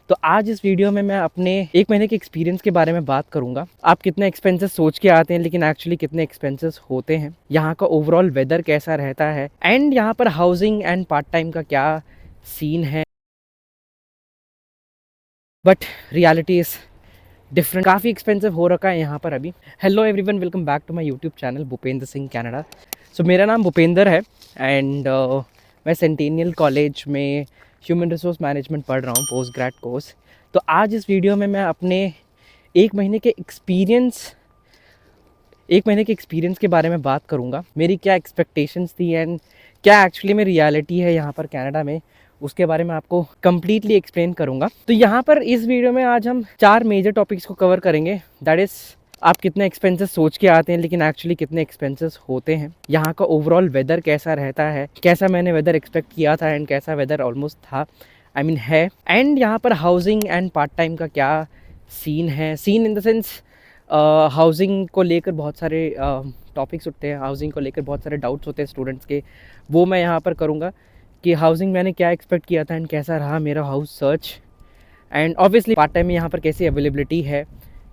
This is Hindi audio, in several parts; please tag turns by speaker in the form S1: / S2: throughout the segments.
S1: तो आज इस वीडियो में मैं अपने एक महीने के एक्सपीरियंस के बारे में बात करूंगा। आप कितने एक्सपेंसेस सोच के आते हैं लेकिन एक्चुअली कितने एक्सपेंसेस होते हैं, यहाँ का ओवरऑल वेदर कैसा रहता है एंड यहाँ पर हाउसिंग एंड पार्ट टाइम का क्या सीन है। बट रियलिटी इज डिफरेंट, काफ़ी एक्सपेंसिव हो रखा है यहाँ पर अभी। Hello everyone, welcome back to my YouTube channel Bhupendra Singh Canada. So मेरा नाम भूपेंद्र है एंड मैं सेंटेनियल कॉलेज में ह्यूमन रिसोर्स मैनेजमेंट पढ़ रहा हूँ, पोस्ट ग्रेड कोर्स। तो आज इस वीडियो में मैं अपने एक महीने के एक्सपीरियंस के बारे में बात करूँगा। मेरी क्या एक्सपेक्टेशंस थी एंड क्या एक्चुअली में रियलिटी है यहाँ पर कनाडा में, उसके बारे में आपको कम्प्लीटली एक्सप्लेन करूँगा। तो यहाँ पर इस वीडियो में आज हम 4 मेजर टॉपिक्स को कवर करेंगे। दैट इज़, आप कितने एक्सपेंसेस सोच के आते हैं लेकिन एक्चुअली कितने एक्सपेंसेस होते हैं, यहाँ का ओवरऑल वेदर कैसा रहता है, कैसा मैंने वेदर एक्सपेक्ट किया था एंड कैसा वेदर ऑलमोस्ट था, आई मीन है, एंड यहाँ पर हाउसिंग एंड पार्ट टाइम का क्या सीन है। Seen in the sense, housing को लेकर बहुत सारे टॉपिक्स उठते हैं, हाउसिंग को लेकर बहुत सारे डाउट्स होते हैं स्टूडेंट्स के, वो मैं यहाँ पर करूँगा कि हाउसिंग मैंने क्या एक्सपेक्ट किया था एंड कैसा रहा मेरा house search, and obviously part time में यहाँ पर कैसी अवेलेबिलिटी है,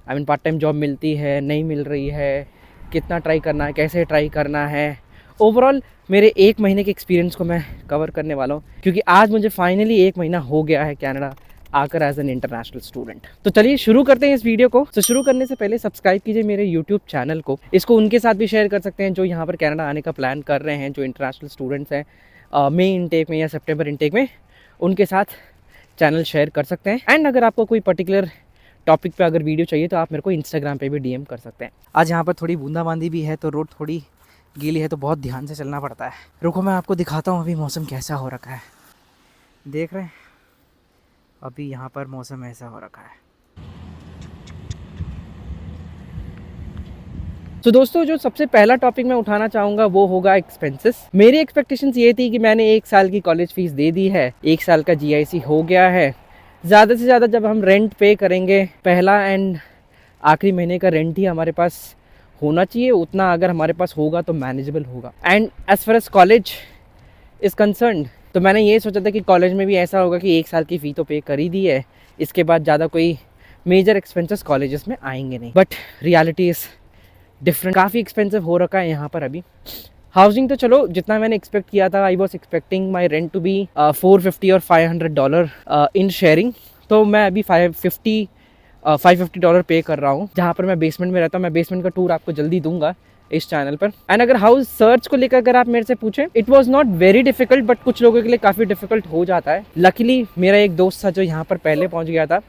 S1: I mean part time job मिलती है, नहीं मिल रही है, कितना ट्राई करना है, कैसे ट्राई करना है। ओवरऑल मेरे एक महीने के एक्सपीरियंस को मैं कवर करने वाला हूँ, क्योंकि आज मुझे फाइनली एक महीना हो गया है कनाडा आकर एज एन इंटरनेशनल स्टूडेंट। तो चलिए शुरू करते हैं इस वीडियो को। तो शुरू करने से पहले सब्सक्राइब कीजिए मेरे यूट्यूब चैनल को, इसको उनके साथ भी शेयर कर सकते हैं जो यहाँ पर कनाडा आने का प्लान कर रहे हैं, जो इंटरनेशनल स्टूडेंट्स हैं मई इनटेक में या सितंबर इनटेक में, उनके साथ चैनल शेयर कर सकते हैं। एंड अगर आपको कोई पर्टिकुलर टॉपिक पे अगर वीडियो चाहिए तो आप मेरे को इंस्टाग्राम पे भी डीएम कर सकते हैं। आज यहाँ पर थोड़ी बूंदाबांदी भी है तो रोड थोड़ी गीली है तो बहुत ध्यान से चलना पड़ता है। रुको मैं आपको दिखाता हूँ अभी मौसम कैसा हो रखा है। देख रहे हैं अभी यहाँ पर मौसम ऐसा हो रखा है। तो दोस्तों, जो सबसे पहला टॉपिक मैं उठाना चाहूँगा वो होगा एक्सपेंसेस। मेरी एक्सपेक्टेशंस ये थी कि मैंने 1 साल की कॉलेज फीस दे दी है, 1 साल का जीआईसी हो गया है, ज़्यादा से ज़्यादा जब हम रेंट पे करेंगे, पहला एंड आखिरी महीने का रेंट ही हमारे पास होना चाहिए, उतना अगर हमारे पास होगा तो मैनेजेबल होगा। And as far as college is concerned, तो मैंने ये सोचा था कि कॉलेज में भी ऐसा होगा कि 1 साल की फ़ी तो पे कर ही दी है, इसके बाद ज़्यादा कोई मेजर एक्सपेंसेस कॉलेजेस में आएंगे नहीं। बट रियलिटी इज़ डिफरेंट, काफ़ी एक्सपेंसिव हो रखा है यहाँ पर अभी। हाउसिंग तो चलो जितना मैंने एक्सपेक्ट किया था, I was expecting my rent to be $450 और $500 इन शेयरिंग, तो मैं अभी $550 पे कर रहा हूँ। जहाँ पर मैं बेसमेंट में रहता हूँ, मैं बेसमेंट का टूर आपको जल्दी दूंगा इस चैनल पर। एंड अगर हाउस सर्च को लेकर अगर आप मेरे से पूछें, it was not very difficult, but कुछ लोगों के लिए काफ़ी डिफिकल्ट हो जाता है। लकीली मेरा एक दोस्त था जो यहाँ पर पहले पहुँच गया था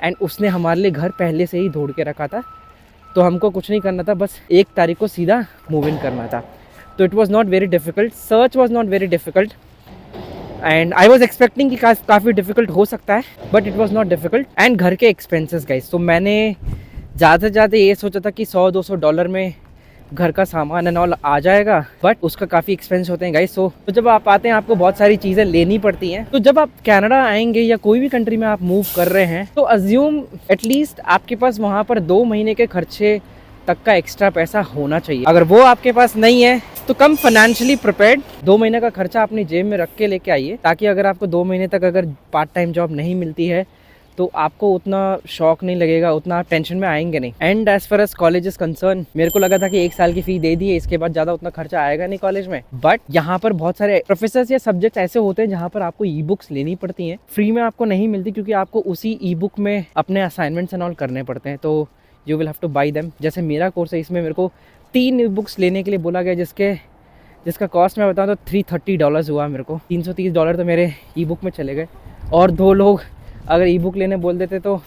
S1: एंड उसने हमारे लिए घर पहले से ही ढूंढ के रखा था, तो हमको कुछ नहीं करना था, बस 1 तारीख को सीधा मूव इन करना था। तो it was not very difficult, search was not very difficult, and I was expecting कि काफ़ी डिफिकल्ट हो सकता है, but it was not difficult. And घर के एक्सपेंसेस गाइस, तो मैंने ज़्यादा से ज़्यादा ये सोचा था कि $100-200 में घर का सामान एंड ऑल आ जाएगा, बट उसका काफ़ी एक्सपेंस होते हैं गाइस। तो जब आप आते हैं आपको बहुत सारी चीज़ें लेनी पड़ती हैं। तो जब आप कनाडा आएंगे या कोई भी कंट्री में आप मूव कर रहे हैं, तो अज्यूम एटलीस्ट आपके पास वहाँ पर 2 महीने के खर्चे तक का एक्स्ट्रा पैसा होना चाहिए। अगर वो आपके पास नहीं है तो कम फाइनेंशियली प्रिपेयर्ड 2 महीने का खर्चा अपनी जेब में रख के लेके आइए, ताकि अगर आपको 2 महीने तक अगर पार्ट टाइम जॉब नहीं मिलती है तो आपको उतना शौक नहीं लगेगा, उतना आप टेंशन में आएंगे नहीं। And as far as college is concern, मेरे को लगा था कि 1 साल की फी दे दी है, इसके बाद ज़्यादा उतना खर्चा आएगा नहीं कॉलेज में। बट यहाँ पर बहुत सारे प्रोफेसर्स या सब्जेक्ट्स ऐसे होते हैं जहाँ पर आपको ई बुक्स लेनी पड़ती हैं, फ्री में आपको नहीं मिलती, क्योंकि आपको उसी ई बुक में अपने असाइनमेंट्स एंड ऑल करने पड़ते हैं, तो you will have two by them. जैसे मेरा कोर्स है, इसमें मेरे को 3 ई बुक्स लेने के लिए बोला गया, जिसका कॉस्ट मैं बताऊँ तो $330 हुआ मेरे को। $330 तो मेरे ई बुक में चले गए, और 2 लोग अगर ई बुक लेने बोल देते तो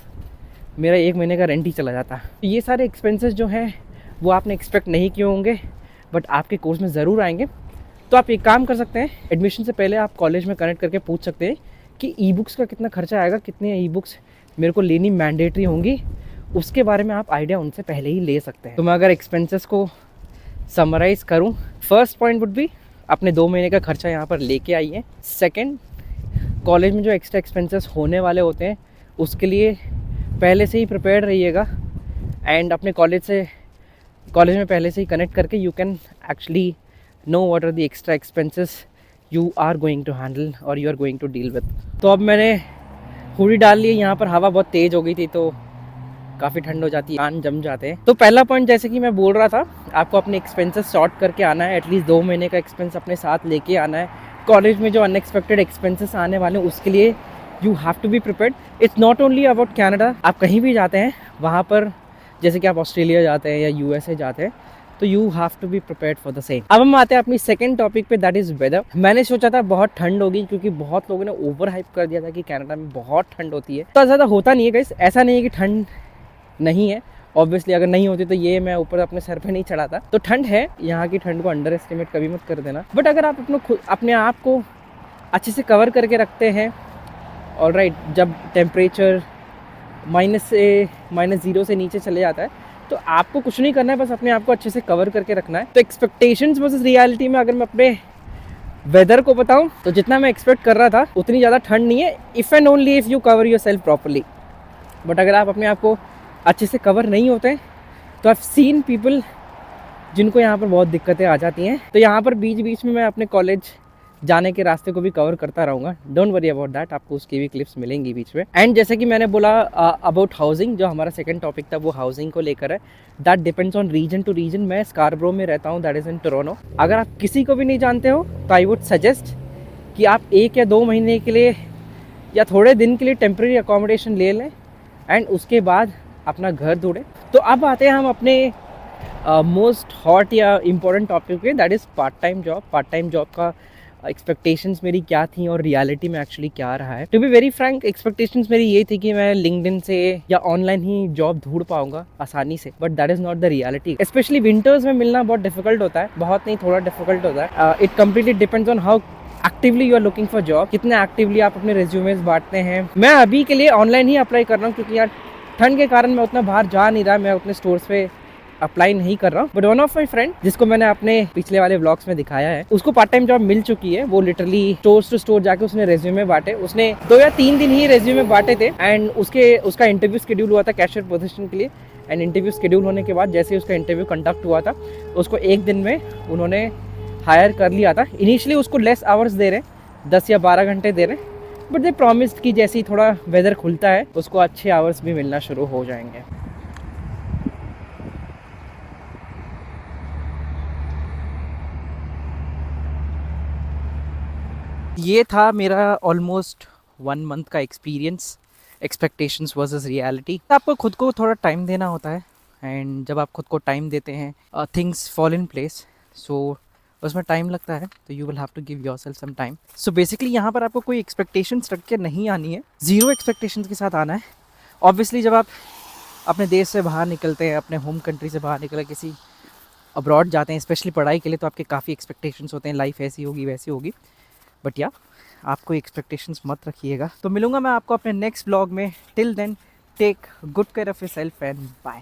S1: मेरा 1 महीने का रेंट ही चला जाता। तो ये सारे एक्सपेंसेस जो हैं वो आपने एक्सपेक्ट नहीं किए होंगे, बट आपके कोर्स में ज़रूर आएंगे। तो आप एक काम कर सकते हैं, एडमिशन से पहले आप कॉलेज में कनेक्ट करके पूछ सकते हैं कि ई बुक्स का कितना खर्चा आएगा, कितने ई बुक्स मेरे को लेनी मैंडेटरी होंगी, उसके बारे में आप आइडिया उनसे पहले ही ले सकते हैं। तो मैं अगर एक्सपेंसेस को समराइज़ करूं, फर्स्ट पॉइंट वुड बी अपने 2 महीने का खर्चा यहाँ पर लेके आइए। सेकंड, कॉलेज में जो एक्स्ट्रा एक्सपेंसेस होने वाले होते हैं उसके लिए पहले से ही प्रिपेयर्ड रहिएगा, एंड अपने कॉलेज में पहले से ही कनेक्ट करके you can actually know what are the extra expenses you are going to handle और you are going to deal with. तो अब मैंने हुडी डाल लिए, यहाँ पर हवा बहुत तेज़ हो गई थी तो काफ़ी ठंड हो जाती है, कान जम जाते हैं। तो पहला पॉइंट जैसे कि मैं बोल रहा था, आपको अपने एक्सपेंसेस सॉर्ट करके आना है, एटलीस्ट 2 महीने का एक्सपेंस अपने साथ लेके आना है। कॉलेज में जो अनएक्सपेक्टेड एक्सपेंसेस आने वाले हैं उसके लिए you have to be prepared. It's not only about Canada, आप कहीं भी जाते हैं वहाँ पर, जैसे कि आप ऑस्ट्रेलिया जाते हैं या यूएसए जाते हैं, तो you have to be prepared for the same. अब हम आते हैं अपनी सेकंड टॉपिक पे, दैट इज़ वेदर। मैंने सोचा था बहुत ठंड होगी क्योंकि बहुत लोगों ने ओवर हाइप कर दिया था कि कनाडा में बहुत ठंड होती है। तो ज़्यादा होता नहीं है गाइस, ऐसा नहीं है कि ठंड नहीं है। ऑब्वियसली अगर नहीं होती तो ये मैं ऊपर अपने सर पे नहीं चढ़ाता। तो ठंड है, यहाँ की ठंड को अंडर एस्टिमेट कभी मत कर देना। बट अगर आप अपने आप को अच्छे से कवर करके रखते हैं, ऑलराइट, जब टेम्परेचर -0 से नीचे चले जाता है तो आपको कुछ नहीं करना है, बस अपने आप को अच्छे से कवर करके रखना है। तो एक्सपेक्टेशंस वर्सेस रियलिटी में अगर मैं अपने वेदर को बताऊं तो जितना मैं एक्सपेक्ट कर रहा था उतनी ज़्यादा ठंड नहीं है, if and only if you cover your self properly. But अगर आप अपने आप को अच्छे से कवर नहीं होते हैं तो आई हैव सीन पीपल जिनको यहाँ पर बहुत दिक्कतें आ जाती हैं। तो यहाँ पर बीच बीच में मैं अपने कॉलेज जाने के रास्ते को भी कवर करता रहूँगा, डोंट वरी अबाउट दैट, आपको उसकी भी क्लिप्स मिलेंगी बीच में। एंड जैसे कि मैंने बोला अबाउट हाउसिंग, जो हमारा सेकंड टॉपिक था वो हाउसिंग को लेकर है। That depends on region to region. मैं स्कारब्रो में रहता हूँ, दैट इज़ इन टोरंटो। अगर आप किसी को भी नहीं जानते हो तो आई वुड सजेस्ट कि आप 1 या 2 महीने के लिए या थोड़े दिन के लिए टेम्प्रेरी अकोमोडेशन ले लें एंड उसके बाद अपना घर ढूंढें। तो अब आते हैं हम अपने मोस्ट हॉट या इम्पोर्टेंट टॉपिक पे, that is part time job. Part time job का एक्सपेक्टेशंस मेरी क्या थी और रियलिटी में एक्चुअली क्या रहा है। To be very frank, expectations मेरी ये थी कि मैं लिंक्डइन से या ऑनलाइन ही जॉब ढूंढ पाऊंगा आसानी से, but that is not the reality. Specially winters में मिलना बहुत डिफिकल्ट होता है, बहुत नहीं थोड़ा डिफिकल्ट होता है। It completely depends on how actively you are looking for job, कितने एक्टिवली आप अपने रेज्यूमेस बांटते हैं। मैं अभी के लिए ऑनलाइन ही अप्लाई कर रहा हूँ क्योंकि यार ठंड के कारण मैं उतना बाहर जा नहीं रहा, मैं उतने स्टोर्स पे अप्लाई नहीं कर रहा हूँ। But one of my friend जिसको मैंने अपने पिछले वाले व्लॉग्स में दिखाया है, उसको पार्ट टाइम जॉब मिल चुकी है। वो लिटरली स्टोर टू स्टोर जाके उसने रेज्यूमे बांटे, उसने 2 या 3 दिन ही रेज्यूमे बांटे थे एंड उसका इंटरव्यू शेड्यूल हुआ था कैशियर पोजीशन के लिए। एंड इंटरव्यू शेड्यूल होने के बाद जैसे ही उसका इंटरव्यू कंडक्ट हुआ था, उसको 1 दिन में उन्होंने हायर कर लिया था। इनिशियली उसको लेस आवर्स दे रहे, 10 या 12 घंटे दे रहे, बट दे प्रॉमिस्ड कि जैसे ही थोड़ा वेदर खुलता है उसको अच्छे आवर्स भी मिलना शुरू हो जाएंगे। ये था मेरा ऑलमोस्ट 1 मंथ का एक्सपीरियंस, एक्सपेक्टेशंस वर्सेस रियलिटी। आपको खुद को थोड़ा टाइम देना होता है एंड जब आप खुद को टाइम देते हैं things fall in place. So उसमें टाइम लगता है तो you will have to give yourself some time. So basically यहाँ पर आपको कोई एक्सपेक्टेशंस रख के नहीं आनी है, 0 एक्सपेक्टेशंस के साथ आना है। ऑब्वियसली जब आप अपने देश से बाहर निकलते हैं, अपने होम कंट्री से बाहर निकल किसी अब्रॉड जाते हैं स्पेशली पढ़ाई के लिए, तो आपके काफ़ी एक्सपेक्टेशंस होते हैं, लाइफ ऐसी होगी वैसी होगी। बट या आप कोई एक्सपेक्टेशंस मत रखिएगा। तो मिलूंगा मैं आपको अपने नेक्स्ट ब्लॉग में। Till then take good care of yourself and bye.